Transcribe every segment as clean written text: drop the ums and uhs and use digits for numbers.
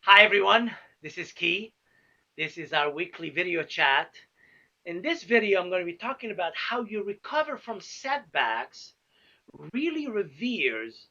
Hi everyone, this is Key. This is our weekly video chat. In this video, I'm going to be talking about how you recover from setbacks really reveals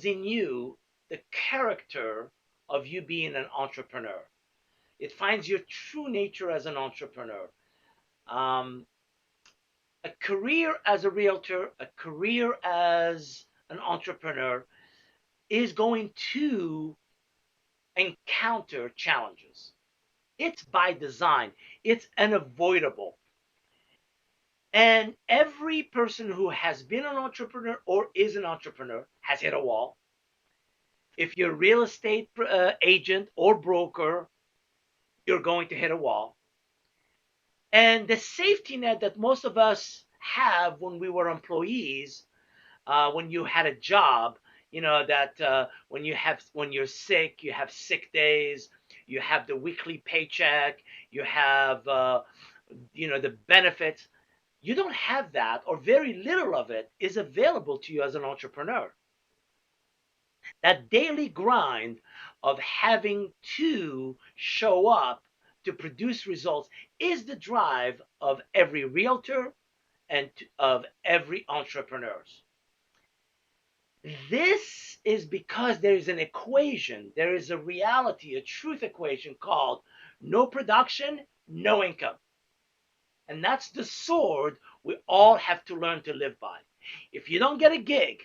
in you the character of you being an entrepreneur. It finds your true nature as an entrepreneur. Um, a career as a realtor, a career as an entrepreneur is going to encounter challenges. It's by design. It's unavoidable. And every person who has been an entrepreneur or is an entrepreneur has hit a wall. If you're a real estate agent or broker, you're going to hit a wall. And the safety net that most of us have when we were employees, when you had a job, that when you're sick, you have sick days, you have the weekly paycheck, you have the benefits. You don't have that, or very little of it is available to you as an entrepreneur. That daily grind of having to show up to produce results is the drive of every realtor and of every entrepreneur. This is because there is an equation, there is a reality, a truth equation called no production, no income. And that's the sword we all have to learn to live by. If you don't get a gig,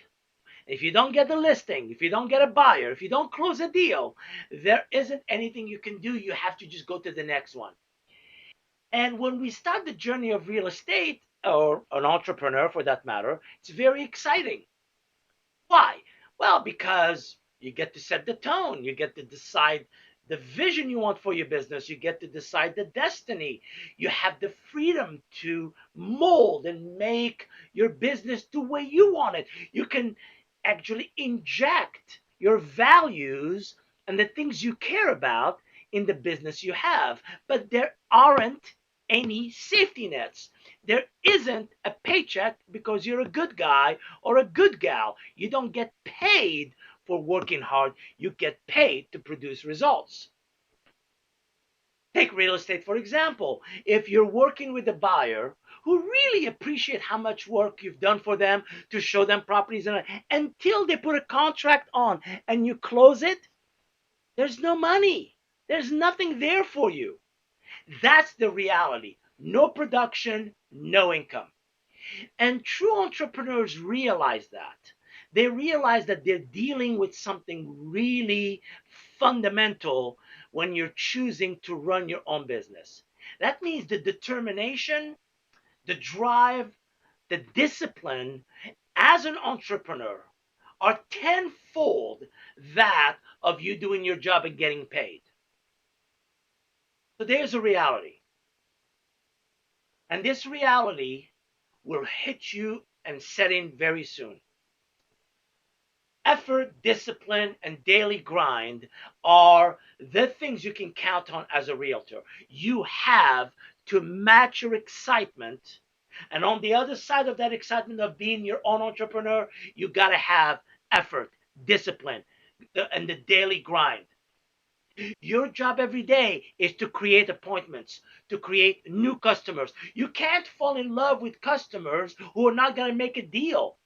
if you don't get the listing, if you don't get a buyer, if you don't close a deal, there isn't anything you can do. You have to just go to the next one. And when we start the journey of real estate, or an entrepreneur for that matter, it's very exciting. Why? Well, because you get to set the tone. You get to decide the vision you want for your business. You get to decide the destiny. You have the freedom to mold and make your business the way you want it. You can actually inject your values and the things you care about in the business you have. But there aren't any safety nets. There isn't a paycheck because you're a good guy or a good gal. You don't get paid for working hard. You get paid to produce results. Take real estate, for example. If you're working with a buyer who really appreciate how much work you've done for them to show them properties, and until they put a contract on and you close it, there's no money. There's nothing there for you. That's the reality. No production, no income. And true entrepreneurs realize that. They realize that they're dealing with something really fundamental when you're choosing to run your own business. That means the determination, the drive, the discipline as an entrepreneur are tenfold that of you doing your job and getting paid. So there's a reality. And this reality will hit you and set in very soon. Effort, discipline, and daily grind are the things you can count on as a realtor. You have to match your excitement. And on the other side of that excitement of being your own entrepreneur, you got to have effort, discipline, and the daily grind. Your job every day is to create appointments, to create new customers. You can't fall in love with customers who are not going to make a deal.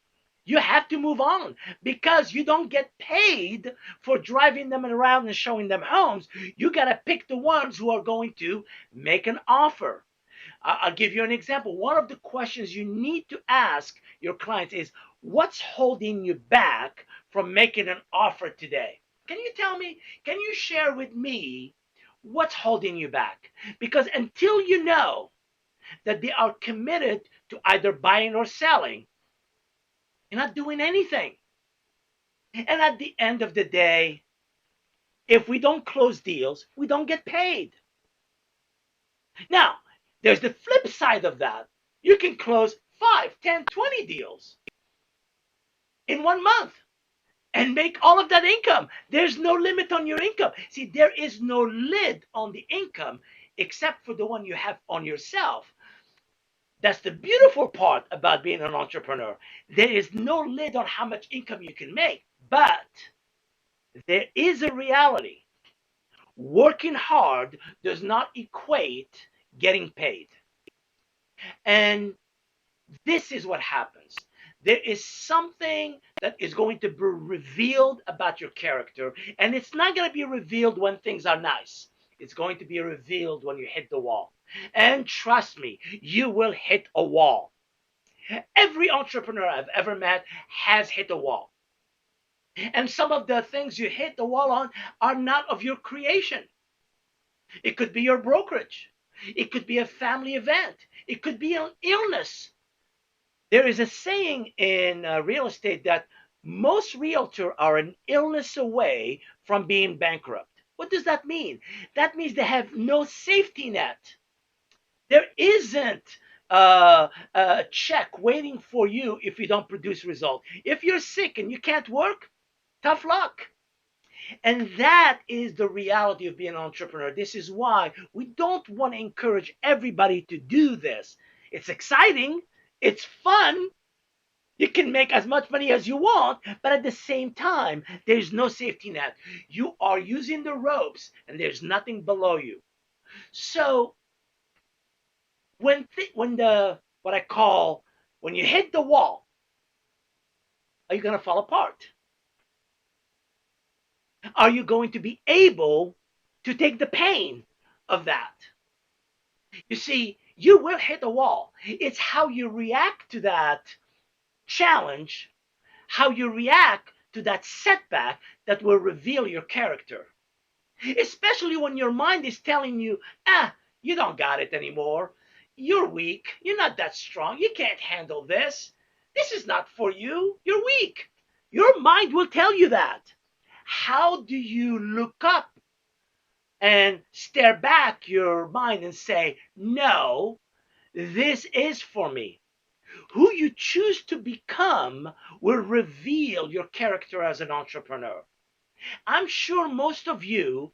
You have to move on because you don't get paid for driving them around and showing them homes. You got to pick the ones who are going to make an offer. I'll give you an example. One of the questions you need to ask your clients is, what's holding you back from making an offer today? Can you tell me, can you share with me what's holding you back? Because until you know that they are committed to either buying or selling, you're not doing anything. And at the end of the day, if we don't close deals, we don't get paid. Now, there's the flip side of that. You can close 5, 10, 20 deals in 1 month and make all of that income. There's no limit on your income. See, there is no lid on the income except for the one you have on yourself. That's the beautiful part about being an entrepreneur. There is no lid on how much income you can make, but there is a reality. working hard does not equate getting paid. And this is what happens. There is something that is going to be revealed about your character, and it's not going to be revealed when things are nice. It's going to be revealed when you hit the wall. And trust me, you will hit a wall. Every entrepreneur I've ever met has hit a wall. And some of the things you hit the wall on are not of your creation. It could be your brokerage. It could be a family event. It could be an illness. There is a saying in real estate that most realtors are an illness away from being bankrupt. What does that mean? That means they have no safety net. There isn't a check waiting for you if you don't produce results. If you're sick and you can't work, tough luck. And that is the reality of being an entrepreneur. This is why we don't want to encourage everybody to do this. It's exciting. It's fun. You can make as much money as you want, but at the same time, there's no safety net. You are using the ropes and there's nothing below you. So when what I call, when you hit the wall, are you going to fall apart? Are you going to be able to take the pain of that? You see, you will hit a wall. It's how you react to that challenge, how you react to that setback that will reveal your character. Especially when your mind is telling you, you don't got it anymore. You're weak. You're not that strong. You can't handle this. This is not for you. You're weak. Your mind will tell you that. How do you look up and stare back your mind and say, no, this is for me? Who you choose to become will reveal your character as an entrepreneur. I'm sure most of you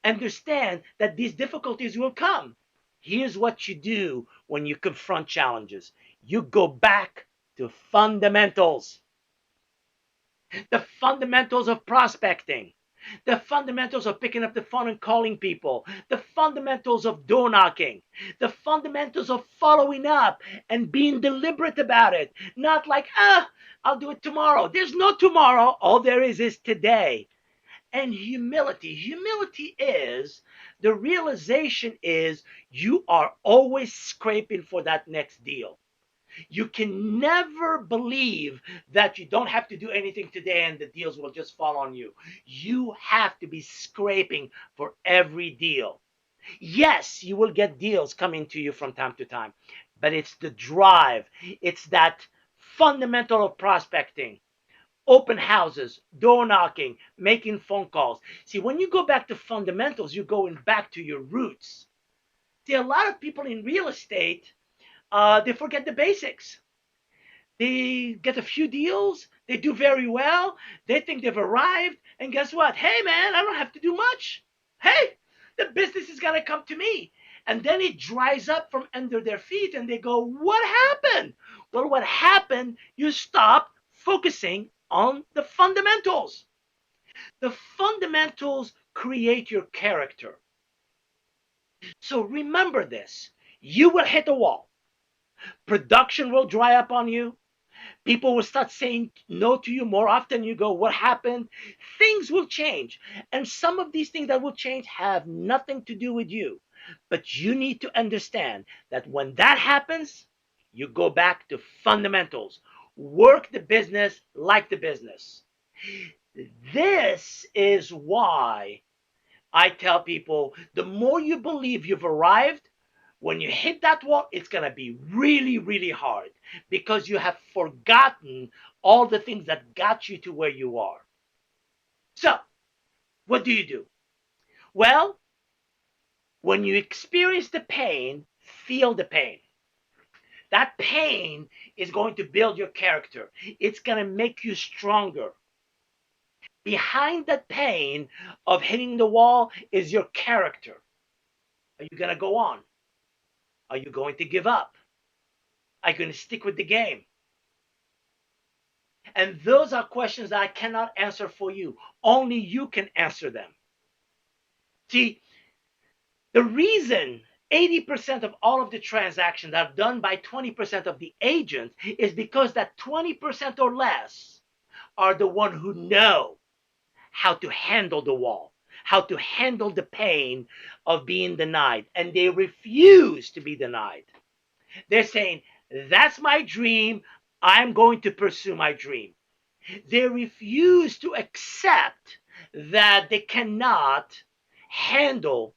understand that these difficulties will come. Here's what you do when you confront challenges. You go back to fundamentals. The fundamentals of prospecting, the fundamentals of picking up the phone and calling people, the fundamentals of door knocking, the fundamentals of following up and being deliberate about it. Not like, I'll do it tomorrow. There's no tomorrow. All there is today. And humility. Humility is the realization is you are always scraping for that next deal. You can never believe that you don't have to do anything today and the deals will just fall on you. You have to be scraping for every deal. Yes, you will get deals coming to you from time to time, but it's the drive. It's that fundamental of prospecting, open houses, door knocking, making phone calls. See, when you go back to fundamentals, you're going back to your roots. See, a lot of people in real estate, they forget the basics. They get a few deals. They do very well. They think they've arrived. And guess what? Hey, man, I don't have to do much. Hey, the business is going to come to me. And then it dries up from under their feet and they go, what happened? Well, what happened? You stop focusing on the fundamentals. The fundamentals create your character. So remember this. You will hit a wall. Production will dry up on you. People will start saying no to you more often. You go, what happened? Things will change. And some of these things that will change have nothing to do with you. But you need to understand that when that happens, you go back to fundamentals. Work the business like the business. This is why I tell people the more you believe you've arrived, when you hit that wall, it's going to be really, really hard because you have forgotten all the things that got you to where you are. So, what do? Well, when you experience the pain, feel the pain. That pain is going to build your character. It's going to make you stronger. Behind that pain of hitting the wall is your character. Are you going to go on? Are you going to give up? Are you going to stick with the game? And those are questions that I cannot answer for you. Only you can answer them. See, the reason 80% of all of the transactions are done by 20% of the agents is because that 20% or less are the one who know how to handle the wall, how to handle the pain of being denied, and they refuse to be denied. They're saying, that's my dream, I'm going to pursue my dream. They refuse to accept that they cannot handle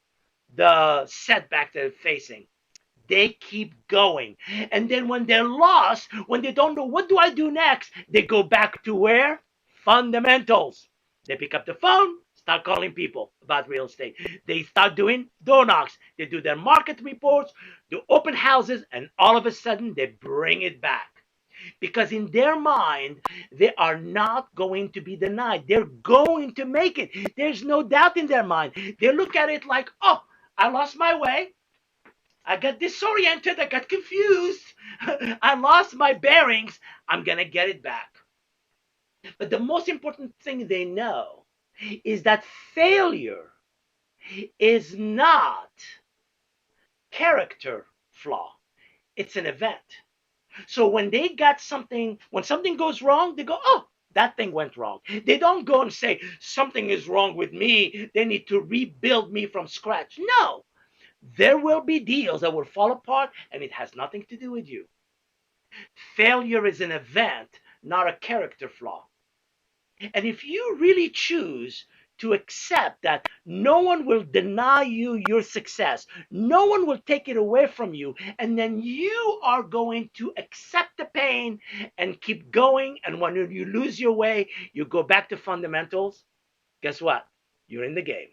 the setback they're facing. They keep going. And then when they're lost, when they don't know what do I do next, they go back to where? Fundamentals. They pick up the phone, start calling people about real estate. They start doing door knocks. They do their market reports, do open houses, and all of a sudden they bring it back. Because in their mind, they are not going to be denied. They're going to make it. There's no doubt in their mind. They look at it like, oh, I lost my way. I got disoriented. I got confused. I lost my bearings. I'm going to get it back. But the most important thing they know is that failure is not character flaw. It's an event. So when they got something, when something goes wrong, they go, oh, that thing went wrong. They don't go and say, something is wrong with me. They need to rebuild me from scratch. No, there will be deals that will fall apart, and it has nothing to do with you. Failure is an event, not a character flaw. And if you really choose to accept that no one will deny you your success, no one will take it away from you, and then you are going to accept the pain and keep going, and when you lose your way, you go back to fundamentals, guess what? You're in the game.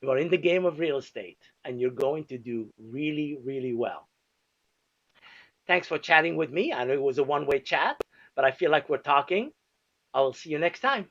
You are in the game of real estate, and you're going to do really, really well. Thanks for chatting with me. I know it was a one-way chat, but I feel like we're talking. I will see you next time.